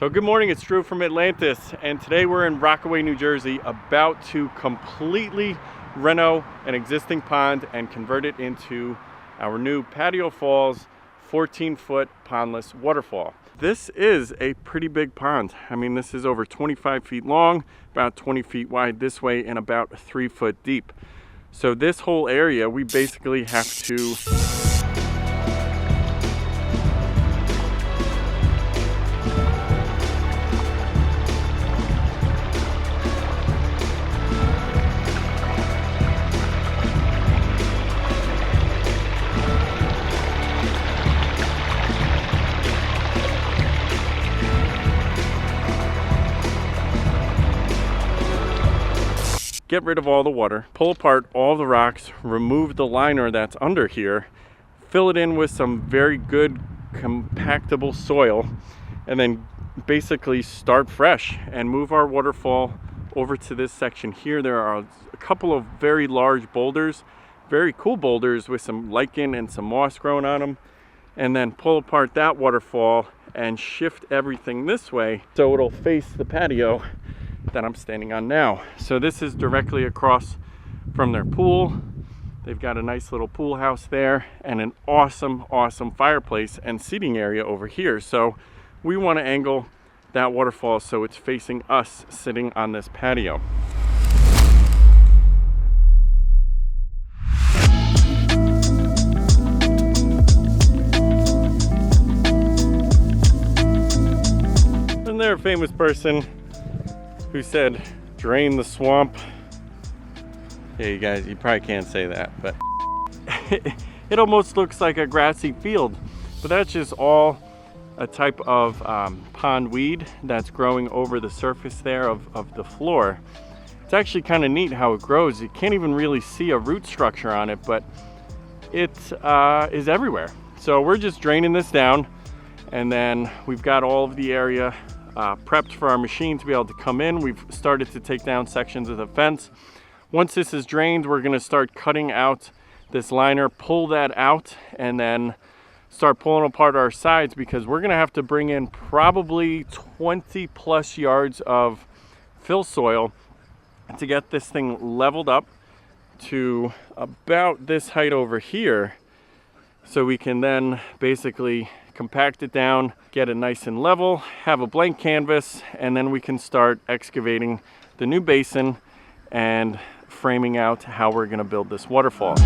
So good morning, it's Drew from Atlantis, and today we're in Rockaway, New Jersey, about to completely reno an existing pond and convert it into our new Patio Falls 14-foot pondless waterfall. This is a pretty big pond. I mean, this is over 25 feet long, about 20 feet wide this way, and about 3 foot deep. So this whole area, we basically have to get rid of all the water, pull apart all the rocks, remove the liner that's under here, fill it in with some very good compactable soil, and then basically start fresh and move our waterfall over to this section here. There are a couple of very large boulders, very cool boulders with some lichen and some moss growing on them, and then pull apart that waterfall and shift everything this way so it'll face the patio that I'm standing on now. So this is directly across from their pool. They've got a nice little pool house there and an awesome fireplace and seating area over here. So we want to angle that waterfall so it's facing us sitting on this patio. Isn't there a famous person who said, drain the swamp? Yeah, you guys, you probably can't say that, but it almost looks like a grassy field, but that's just all a type of pond weed that's growing over the surface there of the floor. It's actually kind of neat how it grows. You can't even really see a root structure on it, but it is everywhere. So we're just draining this down, and then we've got all of the area prepped for our machine to be able to come in. We've started to take down sections of the fence. Once this is drained, we're going to start cutting out this liner, pull that out, and then start pulling apart our sides, because we're going to have to bring in probably 20 plus yards of fill soil to get this thing leveled up to about this height over here, so we can then basically compact it down, get it nice and level, have a blank canvas, and then we can start excavating the new basin and framing out how we're going to build this waterfall.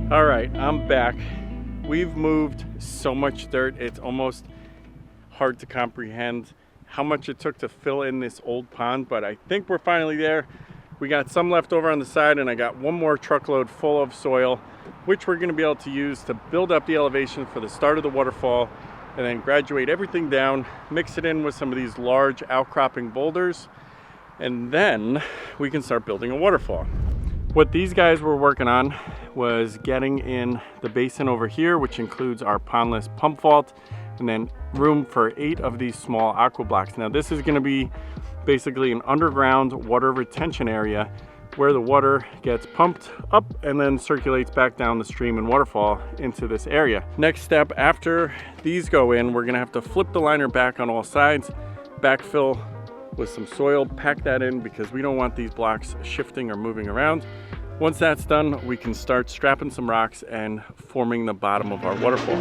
All right, I'm back. We've moved so much dirt, it's almost hard to comprehend how much it took to fill in this old pond, but I think we're finally there. We got some left over on the side, and I got one more truckload full of soil, which we're gonna be able to use to build up the elevation for the start of the waterfall, and then graduate everything down, mix it in with some of these large outcropping boulders, and then we can start building a waterfall. What these guys were working on was getting in the basin over here, which includes our pondless pump vault, and then room for 8 of these small aqua blocks. Now this is going to be basically an underground water retention area where the water gets pumped up and then circulates back down the stream and waterfall into this area. Next step, after these go in, we're going to have to flip the liner back on all sides, backfill with some soil, pack that in, because we don't want these blocks shifting or moving around. Once that's done, we can start strapping some rocks and forming the bottom of our waterfall.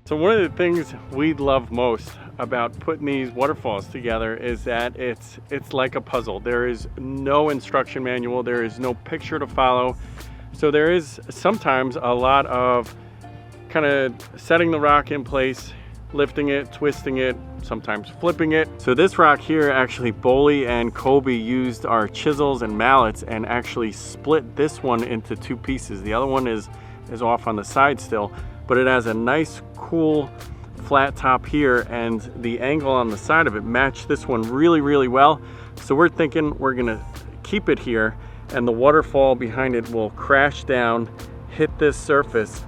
So one of the things we love most about putting these waterfalls together is that it's like a puzzle. There is no instruction manual, there is no picture to follow. So there is sometimes a lot of kind of setting the rock in place, lifting it, twisting it, sometimes flipping it. So this rock here, actually Boley and Kobe used our chisels and mallets and actually split this one into two pieces. The other one is off on the side still, but it has a nice cool flat top here, and the angle on the side of it matched this one really, really well. So we're thinking we're gonna keep it here, and the waterfall behind it will crash down, hit this surface,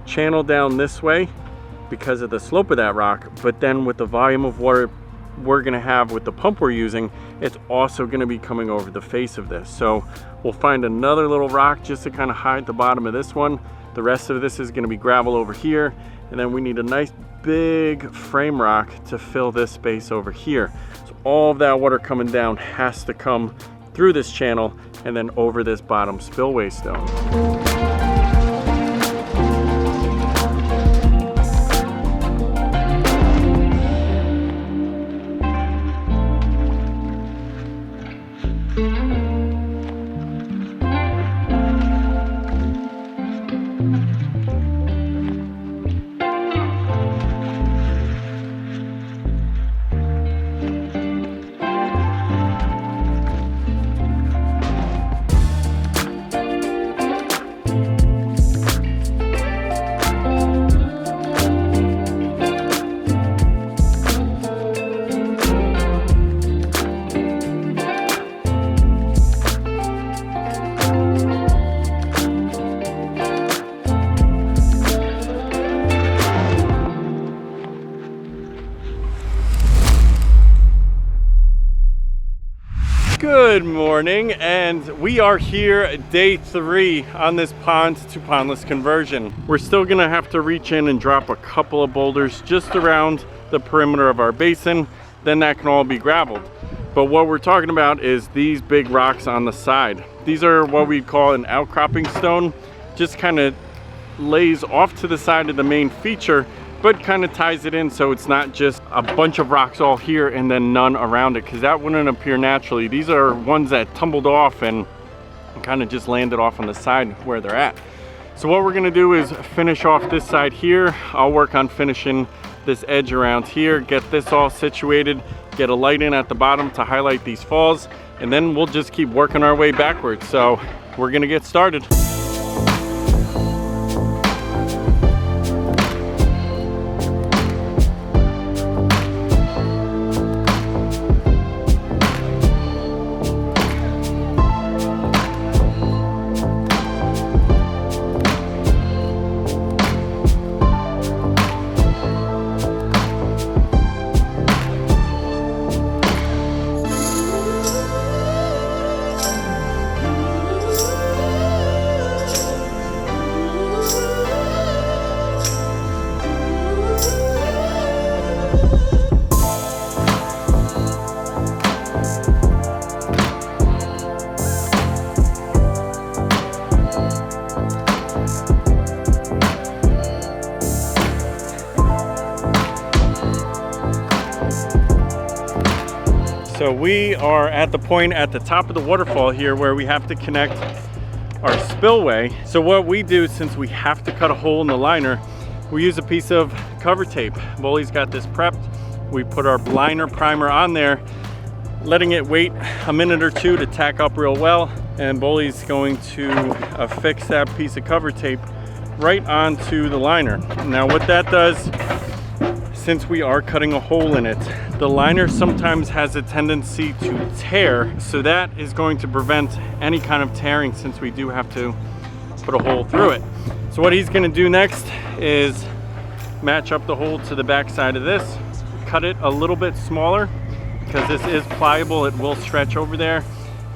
channel down this way because of the slope of that rock, but then with the volume of water we're gonna have with the pump we're using, it's also gonna be coming over the face of this. So we'll find another little rock just to kind of hide the bottom of this one. The rest of this is gonna be gravel over here, and then we need a nice big frame rock to fill this space over here. So all of that water coming down has to come through this channel and then over this bottom spillway stone. Good morning, and we are here day 3 on this pond to pondless conversion. We're still gonna have to reach in and drop a couple of boulders just around the perimeter of our basin, then that can all be gravelled. But what we're talking about is these big rocks on the side. These are what we call an outcropping stone, just kind of lays off to the side of the main feature, but kind of ties it in so it's not just a bunch of rocks all here and then none around it, because that wouldn't appear naturally. These are ones that tumbled off and kind of just landed off on the side where they're at. So what we're gonna do is finish off this side here. I'll work on finishing this edge around here, get this all situated, get a light in at the bottom to highlight these falls, and then we'll just keep working our way backwards. So we're gonna get started. So we are at the point at the top of the waterfall here where we have to connect our spillway. So what we do, since we have to cut a hole in the liner, we use a piece of cover tape. Boley's got this prepped. We put our liner primer on there, letting it wait a minute or two to tack up real well. And Boley's going to affix that piece of cover tape right onto the liner. Now what that does, since we are cutting a hole in it, the liner sometimes has a tendency to tear, so that is going to prevent any kind of tearing since we do have to put a hole through it. So what he's gonna do next is match up the hole to the back side of this, cut it a little bit smaller because this is pliable, it will stretch over there,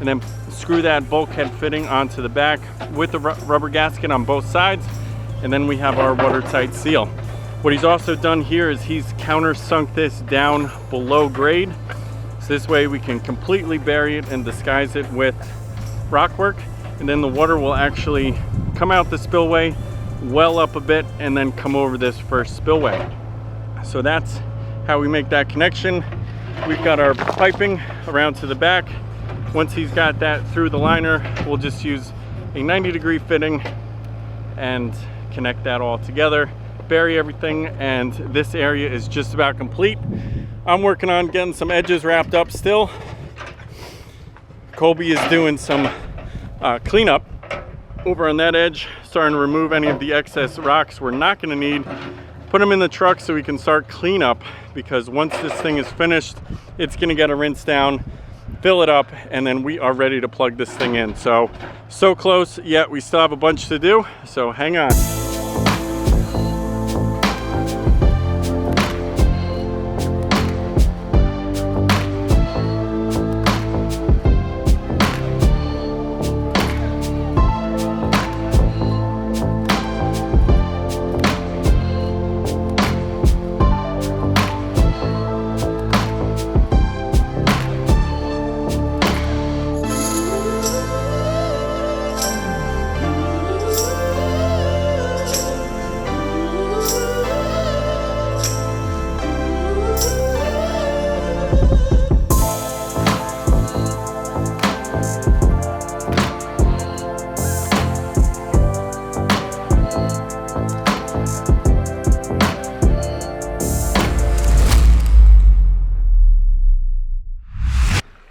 and then screw that bulkhead fitting onto the back with the rubber gasket on both sides, and then we have our watertight seal. What he's also done here is he's countersunk this down below grade. So this way we can completely bury it and disguise it with Rockwork. And then the water will actually come out the spillway, well up a bit, and then come over this first spillway. So that's how we make that connection. We've got our piping around to the back. Once he's got that through the liner, we'll just use a 90-degree fitting and connect that all together, bury everything, and this area is just about complete. I'm working on getting some edges wrapped up still. Colby is doing some cleanup over on that edge, starting to remove any of the excess rocks we're not going to need, put them in the truck so we can start cleanup, because once this thing is finished, it's going to get a rinse down, fill it up, and then we are ready to plug this thing in. So close, yet we still have a bunch to do, so hang on.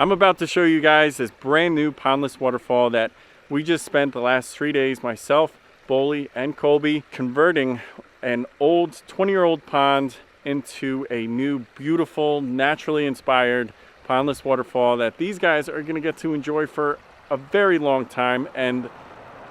I'm about to show you guys this brand new Pondless waterfall that we just spent the last 3 days, myself, Boley, and Colby, converting an old 20-year-old pond into a new, beautiful, naturally inspired Pondless waterfall that these guys are going to get to enjoy for a very long time. And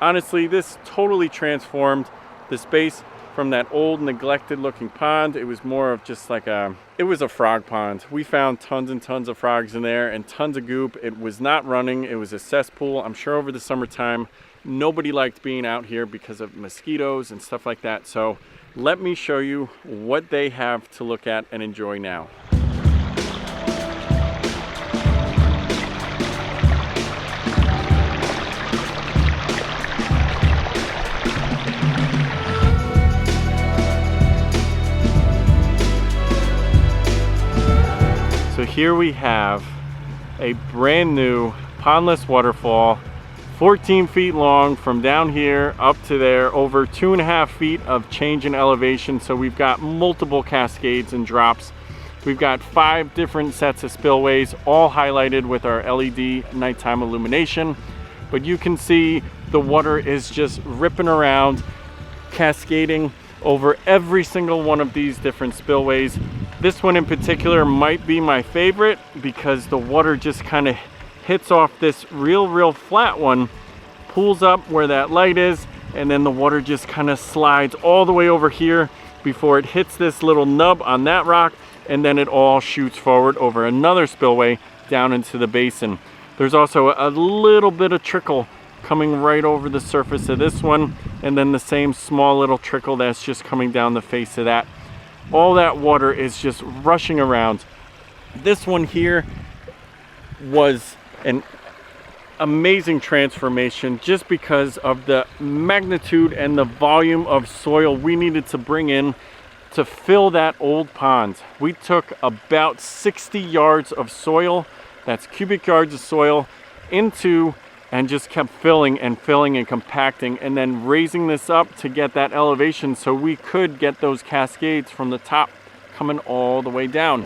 honestly, this totally transformed the space from that old, neglected looking pond. It was more of just like it was a frog pond. We found tons and tons of frogs in there and tons of goop. It was not running, it was a cesspool. I'm sure over the summertime, nobody liked being out here because of mosquitoes and stuff like that. So let me show you what they have to look at and enjoy now. So here we have a brand new Pondless waterfall, 14 feet long from down here up to there, over 2.5 feet of change in elevation. So we've got multiple cascades and drops. We've got 5 different sets of spillways, all highlighted with our LED nighttime illumination. But you can see the water is just ripping around, cascading over every single one of these different spillways. This one in particular might be my favorite because the water just kind of hits off this real flat one, pulls up where that light is, and then the water just kind of slides all the way over here before it hits this little nub on that rock, and then it all shoots forward over another spillway down into the basin. There's also a little bit of trickle coming right over the surface of this one, and then the same small little trickle that's just coming down the face of that. All that water is just rushing around. This one here was an amazing transformation just because of the magnitude and the volume of soil we needed to bring in to fill that old pond. We took about 60 yards of soil, that's cubic yards of soil, into and just kept filling and compacting, and then raising this up to get that elevation so we could get those cascades from the top coming all the way down.